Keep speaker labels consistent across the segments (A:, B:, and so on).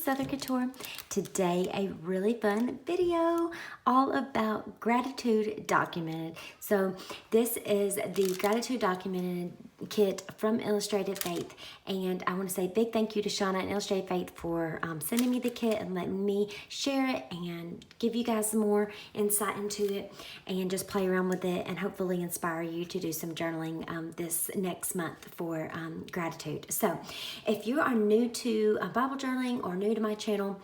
A: Southern Couture. Today a really fun video all about gratitude documented. So this is the gratitude documented kit from Illustrated Faith, and I want to say a big thank you to Shauna and Illustrated Faith for sending me the kit and letting me share it and give you guys some more insight into it and just play around with it and hopefully inspire you to do some journaling this next month for gratitude. So if you are new to Bible journaling or new to my channel,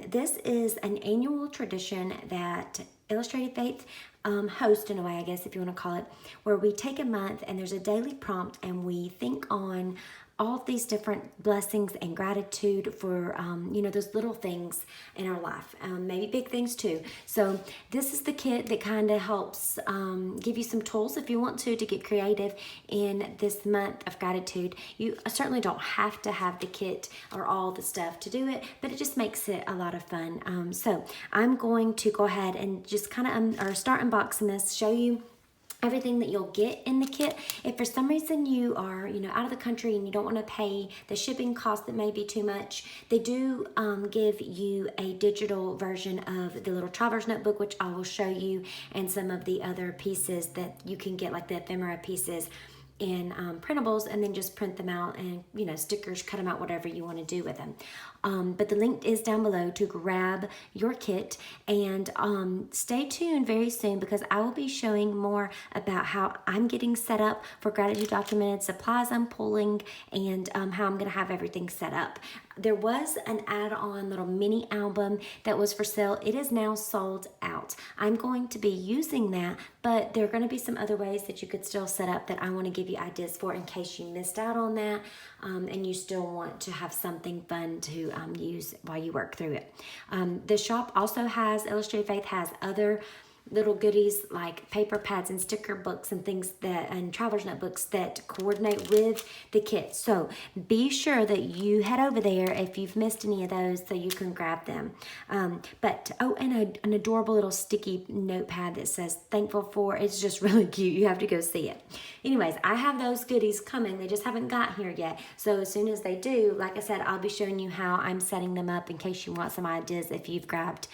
A: this is an annual tradition that Illustrated Faith host, in a way, I guess, if you want to call it, where we take a month and there's a daily prompt and we think on all of these different blessings and gratitude for, those little things in our life, maybe big things too. So this is the kit that kind of helps give you some tools if you want to get creative in this month of gratitude. You certainly don't have to have the kit or all the stuff to do it, but it just makes it a lot of fun. So I'm going to go ahead and just kind of start unboxing this, show you everything that you'll get in the kit. If for some reason you are, out of the country and you don't want to pay the shipping cost that may be too much, they do give you a digital version of the little traveler's notebook, which I will show you, and some of the other pieces that you can get, like the ephemera pieces in printables, and then just print them out and stickers, cut them out, whatever you want to do with them. But the link is down below to grab your kit, and stay tuned very soon because I will be showing more about how I'm getting set up for gratitude documented, supplies I'm pulling, and how I'm gonna have everything set up. There was an add-on little mini album that was for sale. It is now sold out. I'm going to be using that, but there are going to be some other ways that you could still set up that I want to give you ideas for in case you missed out on that, and you still want to have something fun to use while you work through it. The shop also has, Illustrated Faith has other little goodies like paper pads and sticker books and things and traveler's notebooks that coordinate with the kit. So be sure that you head over there if you've missed any of those so you can grab them. And an adorable little sticky notepad that says thankful for. It's just really cute. You have to go see it. Anyways, I have those goodies coming. They just haven't got here yet. So as soon as they do, like I said, I'll be showing you how I'm setting them up in case you want some ideas if you've grabbed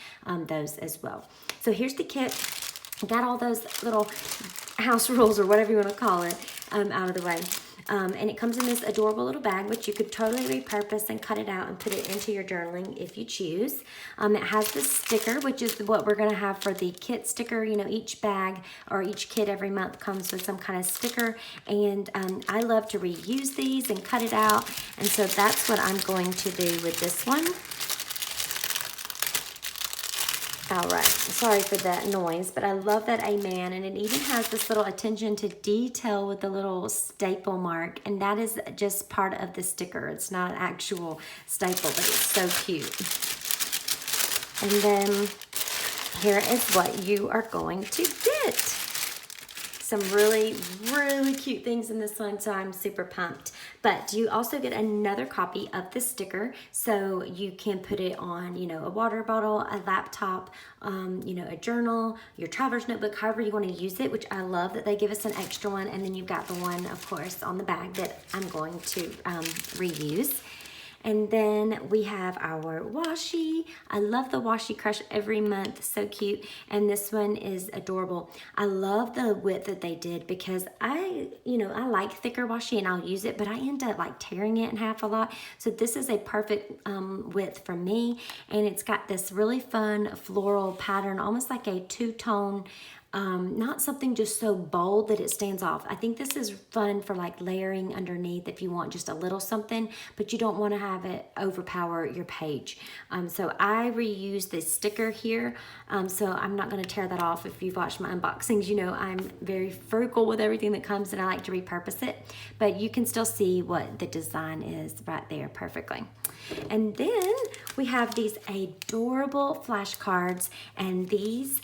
A: those as well. So here's the kit. Got all those little house rules or whatever you want to call it out of the way. And it comes in this adorable little bag, which you could totally repurpose and cut it out and put it into your journaling if you choose. It has this sticker, which is what we're going to have for the kit sticker. Each bag or each kit every month comes with some kind of sticker. And I love to reuse these and cut it out. And so that's what I'm going to do with this one. All right, sorry for that noise, but I love that amen, and it even has this little attention to detail with the little staple mark, and that is just part of the sticker. It's not an actual staple, but it's so cute. And then here is what you are going to get. Some really, really cute things in this one, so I'm super pumped. But you also get another copy of the sticker, so you can put it on, a water bottle, a laptop, a journal, your traveler's notebook, however you want to use it, which I love that they give us an extra one. And then you've got the one, of course, on the bag that I'm going to reuse. And then we have our washi. I love the washi crush every month, so cute. And this one is adorable. I love the width that they did because I like thicker washi and I'll use it, but I end up like tearing it in half a lot. So this is a perfect width for me. And it's got this really fun floral pattern, almost like a two-tone, not something just so bold that it stands off. I think this is fun for like layering underneath if you want just a little something, but you don't want to have it overpower your page. So I reuse this sticker here, so I'm not going to tear that off. If you've watched my unboxings, I'm very frugal with everything that comes and I like to repurpose it, but you can still see what the design is right there perfectly. And then we have these adorable flashcards, and these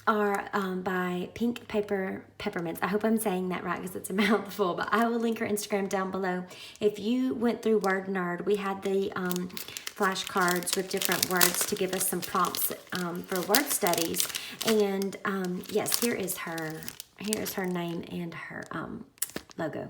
A: are by Pink Peppermints. I hope I'm saying that right because it's a mouthful, but I will link her Instagram down below. If you went through Word Nerd, we had the flashcards with different words to give us some prompts for word studies. And yes, here is her name and her logo.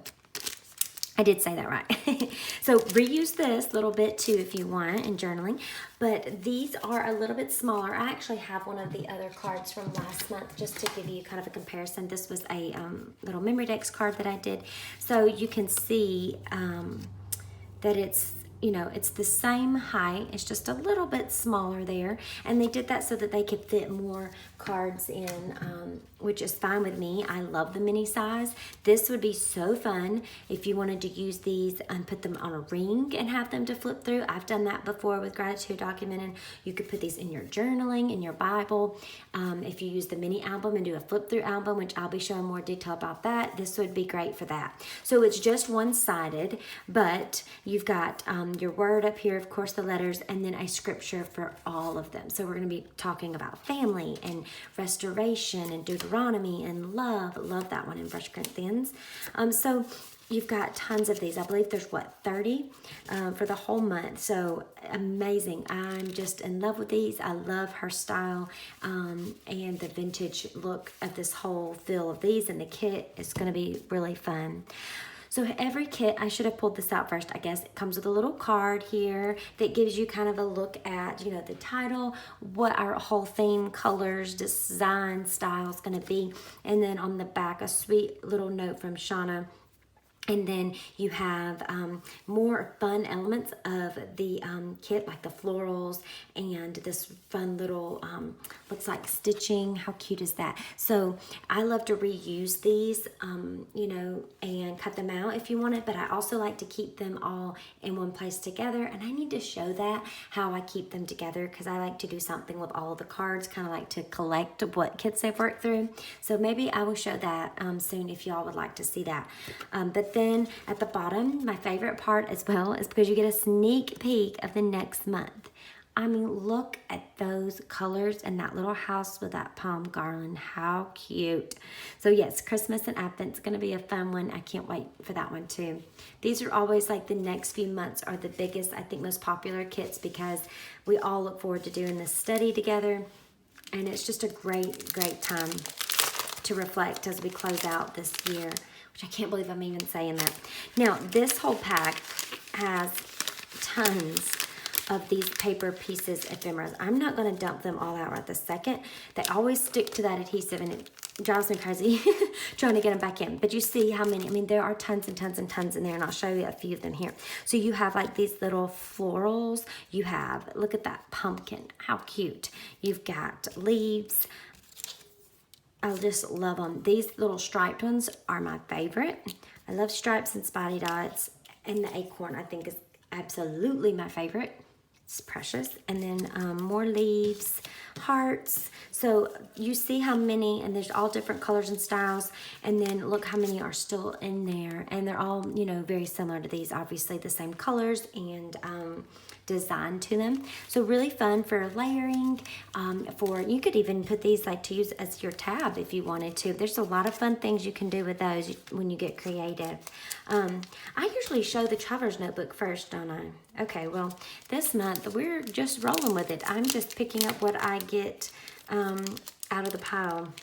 A: I did say that right. So reuse this little bit too if you want in journaling, but these are a little bit smaller. I actually have one of the other cards from last month just to give you kind of a comparison. This was a little memory decks card that I did. So you can see that it's, you know, it's the same height. It's just a little bit smaller there. And they did that so that they could fit more cards in, which is fine with me. I love the mini size. This would be so fun if you wanted to use these and put them on a ring and have them to flip through. I've done that before with Gratitude Documented. You could put these in your journaling, in your Bible. If you use the mini album and do a flip through album, which I'll be showing more detail about that, this would be great for that. So it's just one-sided, but you've got your word up here, of course, the letters, and then a scripture for all of them. So we're going to be talking about family and restoration and Deuteronomy and love. Love that one in 1 Corinthians. So you've got tons of these. I believe there's, what, 30 for the whole month. So amazing. I'm just in love with these. I love her style and the vintage look of this whole feel of these, and the kit is going to be really fun. So every kit, I should have pulled this out first, I guess. It comes with a little card here that gives you kind of a look at, you know, the title, what our whole theme, colors, design, style is going to be. And then on the back, a sweet little note from Shauna. And then you have more fun elements of the kit, like the florals and this fun little, looks like stitching. How cute is that? So I love to reuse these, you know, and cut them out if you want it. But I also like to keep them all in one place together. And I need to show that, how I keep them together, because I like to do something with all of the cards, kind of like to collect what kits they've worked through. So maybe I will show that soon if y'all would like to see that. But then at the bottom, my favorite part as well is because you get a sneak peek of the next month. I mean, look at those colors and that little house with that palm garland. How cute. So yes, Christmas and Advent's going to be a fun one. I can't wait for that one too. These are always like the next few months are the biggest, I think, most popular kits, because we all look forward to doing this study together. And it's just a great, great time to reflect as we close out this year, which I can't believe I'm even saying that. Now, this whole pack has tons of these paper pieces ephemeras. I'm not going to dump them all out right this second. They always stick to that adhesive, and it drives me crazy trying to get them back in. But you see how many, I mean, there are tons and tons and tons in there, and I'll show you a few of them here. So you have like these little florals. You have, look at that pumpkin. How cute. You've got leaves. I just love them. These little striped ones are my favorite. I love stripes and spotty dots. And the acorn, I think, is absolutely my favorite. It's precious. And then more leaves, hearts. So you see how many, and there's all different colors and styles. And then look how many are still in there. And they're all, you know, very similar to these. Obviously the same colors and design to them. So really fun for layering, for, you could even put these like to use as your tab if you wanted to. There's a lot of fun things you can do with those when you get creative. I usually show the traveler's notebook first, don't I? Okay, well, this month we're just rolling with it. I'm just picking up what I get out of the pile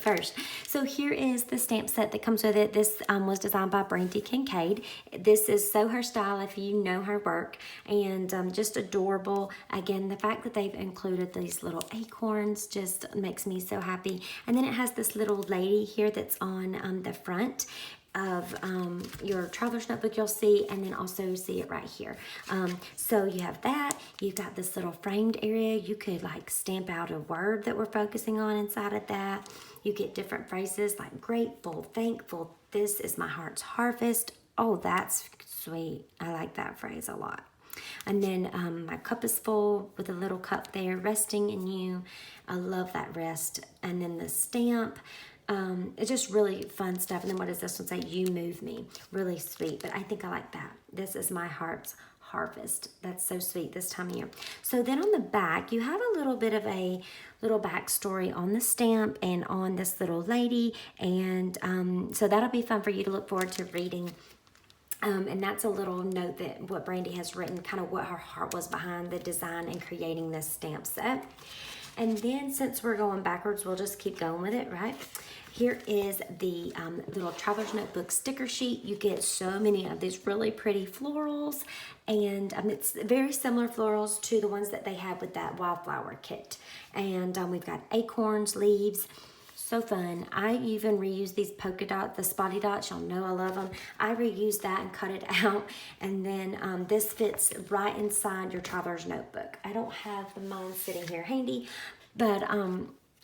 A: first. So here is the stamp set that comes with it. This was designed by Brandy Kincaid. This is so her style if you know her work, and just adorable. Again, the fact that they've included these little acorns just makes me so happy. And then it has this little lady here that's on the front of your traveler's notebook, you'll see, and then also see it right here. So you have that. You've got this little framed area. You could like stamp out a word that we're focusing on inside of that. You get different phrases like grateful, thankful, this is my heart's harvest. Oh, that's sweet. I like that phrase a lot. And then my cup is full with a little cup there, resting in you. I love that rest. And then the stamp. It's just really fun stuff. And then what does this one say? You move me. Really sweet, but I think I like that. This is my heart's harvest. That's so sweet this time of year. So then on the back, you have a little bit of a little backstory on the stamp and on this little lady. And so that'll be fun for you to look forward to reading. And that's a little note that what Brandy has written, kind of what her heart was behind the design and creating this stamp set. And then since we're going backwards, we'll just keep going with it, right? Here is the little Traveler's Notebook sticker sheet. You get so many of these really pretty florals, and it's very similar florals to the ones that they have with that wildflower kit. And we've got acorns, leaves. So fun. I even reuse these polka dots, the spotty dots. Y'all know I love them. I reuse that and cut it out. And then this fits right inside your Traveler's Notebook. I don't have mine sitting here handy, but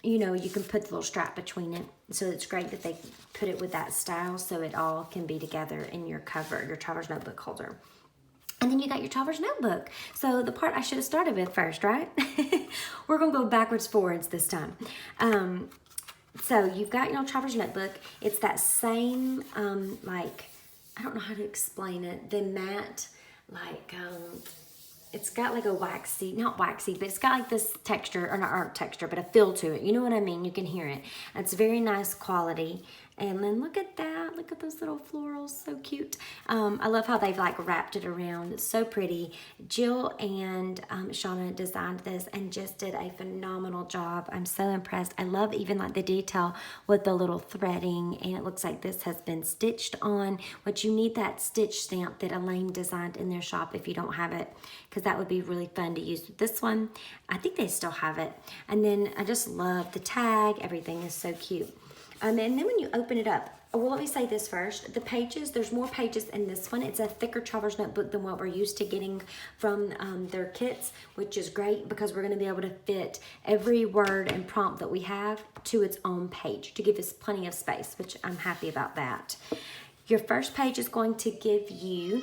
A: you know, you can put the little strap between it. So it's great that they put it with that style so it all can be together in your cover, your Traveler's Notebook holder. And then you got your Traveler's Notebook. So the part I should have started with first, right? We're gonna go backwards, forwards this time. So you've got your Traveler's Notebook. It's that same, like, I don't know how to explain it, the matte, like, it's got like a waxy, not waxy, but it's got like this texture, or not art texture, but a feel to it. You know what I mean? You can hear it. It's very nice quality. And then look at that. Look at those little florals. So cute. I love how they've like wrapped it around. It's so pretty. Jill and Shauna designed this and just did a phenomenal job. I'm so impressed. I love even like the detail with the little threading, and it looks like this has been stitched on, which you need that stitch stamp that Elaine designed in their shop if you don't have it, because that would be really fun to use with this one. I think they still have it. And then I just love the tag. Everything is so cute. And then when you open it up, well, let me say this first. The pages, there's more pages in this one. It's a thicker Traveler's Notebook than what we're used to getting from their kits, which is great because we're going to be able to fit every word and prompt that we have to its own page to give us plenty of space, which I'm happy about that. Your first page is going to give you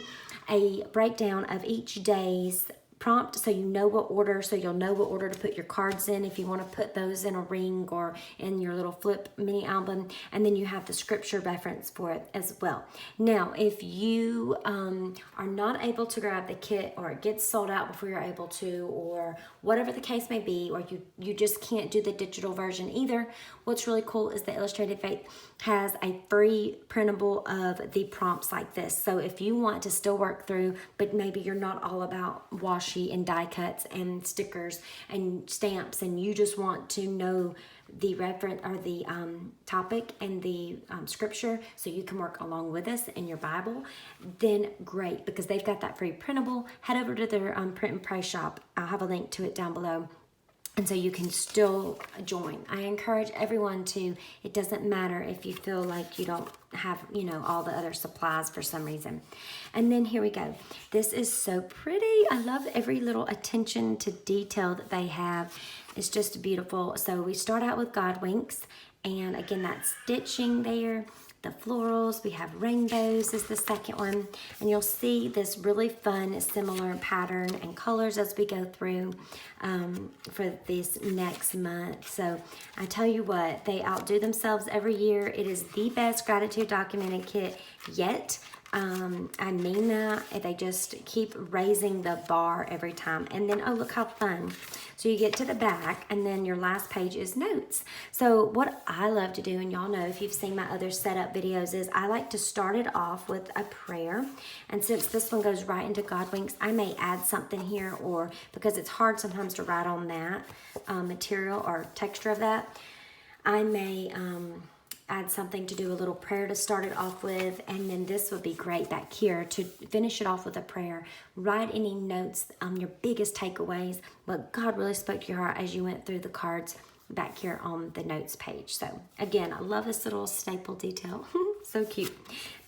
A: a breakdown of each day's prompt, so you know what order, so you'll know what order to put your cards in if you want to put those in a ring or in your little flip mini album. And then you have the scripture reference for it as well. Now, if you are not able to grab the kit, or it gets sold out before you're able to, or whatever the case may be, or you just can't do the digital version either, what's really cool is the Illustrated Faith has a free printable of the prompts like this. So if you want to still work through, but maybe you're not all about washi and die cuts and stickers and stamps, and you just want to know the reference or the topic and the scripture so you can work along with us in your Bible, then great, because they've got that free printable. Head over to their print and pray shop. I'll have a link to it down below. And so you can still join. I encourage everyone to. It doesn't matter if you feel like you don't have, you know, all the other supplies for some reason. And then here we go. This is so pretty. I love every little attention to detail that they have. It's just beautiful. So we start out with God winks. And again, that stitching there. The florals, we have rainbows is the second one, and you'll see this really fun similar pattern and colors as we go through for this next month. So I tell you what, they outdo themselves every year. It is the best gratitude documented kit yet. I mean that. They just keep raising the bar every time. And then, oh, look how fun. So you get to the back, and then your last page is notes. So what I love to do, and y'all know if you've seen my other setup videos, is I like to start it off with a prayer. And since this one goes right into God winks, I may add something here, or because it's hard sometimes to write on that material or texture of that, I may add something to do a little prayer to start it off with, and then this would be great back here to finish it off with a prayer. Write any notes, your biggest takeaways, what God really spoke to your heart as you went through the cards back here on the notes page. So again, I love this little staple detail. So cute.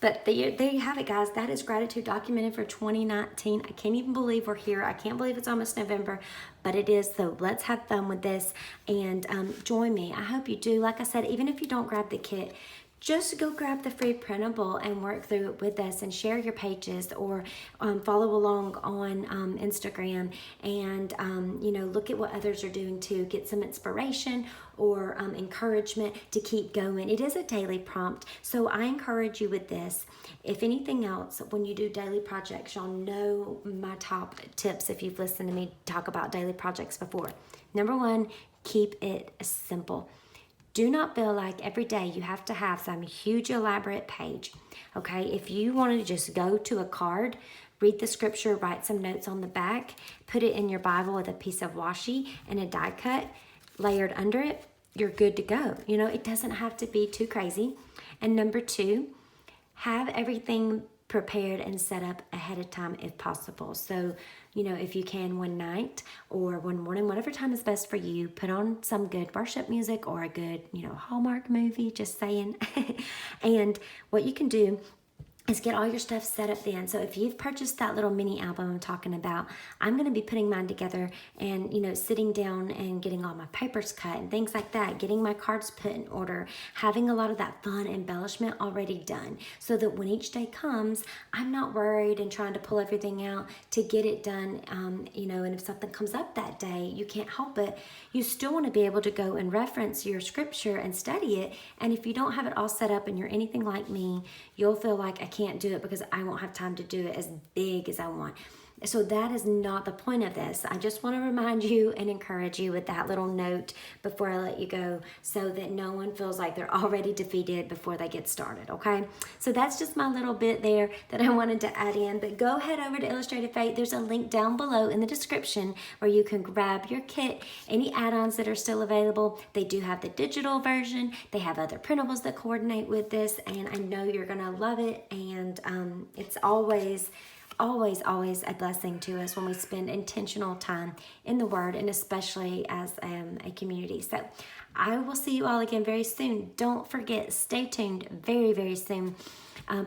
A: But there you have it, guys. That is gratitude documented for 2019. I can't even believe we're here. I can't believe it's almost November, but it is. So let's have fun with this and join me. I hope you do. Like I said, even if you don't grab the kit, just go grab the free printable and work through it with us and share your pages, or follow along on Instagram and, you know, look at what others are doing to get some inspiration or encouragement to keep going. It is a daily prompt, so I encourage you with this. If anything else, when you do daily projects, y'all know my top tips if you've listened to me talk about daily projects before. Number one, keep it simple. Do not feel like every day you have to have some huge elaborate page, okay? If you want to just go to a card, read the scripture, write some notes on the back, put it in your Bible with a piece of washi and a die cut, layered under it, you're good to go. You know, it doesn't have to be too crazy. And number two, have everything prepared and set up ahead of time if possible. So, you know, if you can one night or one morning, whatever time is best for you, put on some good worship music or a good, you know, Hallmark movie, just saying. And what you can do is get all your stuff set up then. So if you've purchased that little mini album I'm talking about, I'm going to be putting mine together and, you know, sitting down and getting all my papers cut and things like that, getting my cards put in order, having a lot of that fun embellishment already done so that when each day comes, I'm not worried and trying to pull everything out to get it done. You know, and if something comes up that day, you can't help it. You still want to be able to go and reference your scripture and study it. And if you don't have it all set up and you're anything like me, you'll feel like I can't do it because I won't have time to do it as big as I want. So that is not the point of this. I just want to remind you and encourage you with that little note before I let you go so that no one feels like they're already defeated before they get started, okay? So that's just my little bit there that I wanted to add in. But go head over to Illustrated Faith. There's a link down below in the description where you can grab your kit, any add-ons that are still available. They do have the digital version. They have other printables that coordinate with this, and I know you're going to love it. And it's always a blessing to us when we spend intentional time in the Word, and especially as a community. So I will see you all again very soon. Don't forget, stay tuned very, very soon.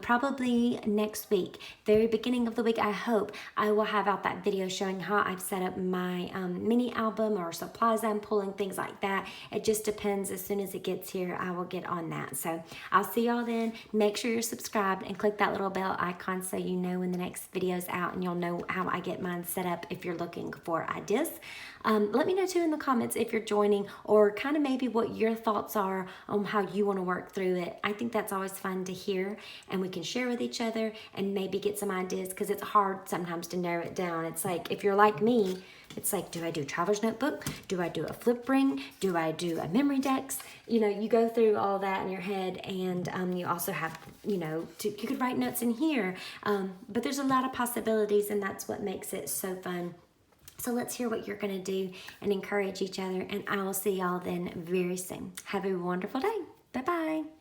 A: Probably next week, very beginning of the week, I hope I will have out that video showing how I've set up my mini album or supplies I'm pulling, things like that. It just depends. As soon as it gets here, I will get on that. So I'll see y'all then. Make sure you're subscribed and click that little bell icon so you know when the next video is out, and you'll know how I get mine set up if you're looking for ideas. Let me know too in the comments if you're joining, or kind of maybe what your thoughts are on how you want to work through it. I think that's always fun to hear, and we can share with each other and maybe get some ideas, because it's hard sometimes to narrow it down. It's like, if you're like me, it's like, do I do a traveler's notebook? Do I do a flip ring? Do I do a memory dex? You know, you go through all that in your head, and you also have, you know, you could write notes in here, but there's a lot of possibilities, and that's what makes it so fun. So let's hear what you're going to do and encourage each other, and I will see y'all then very soon. Have a wonderful day. Bye-bye.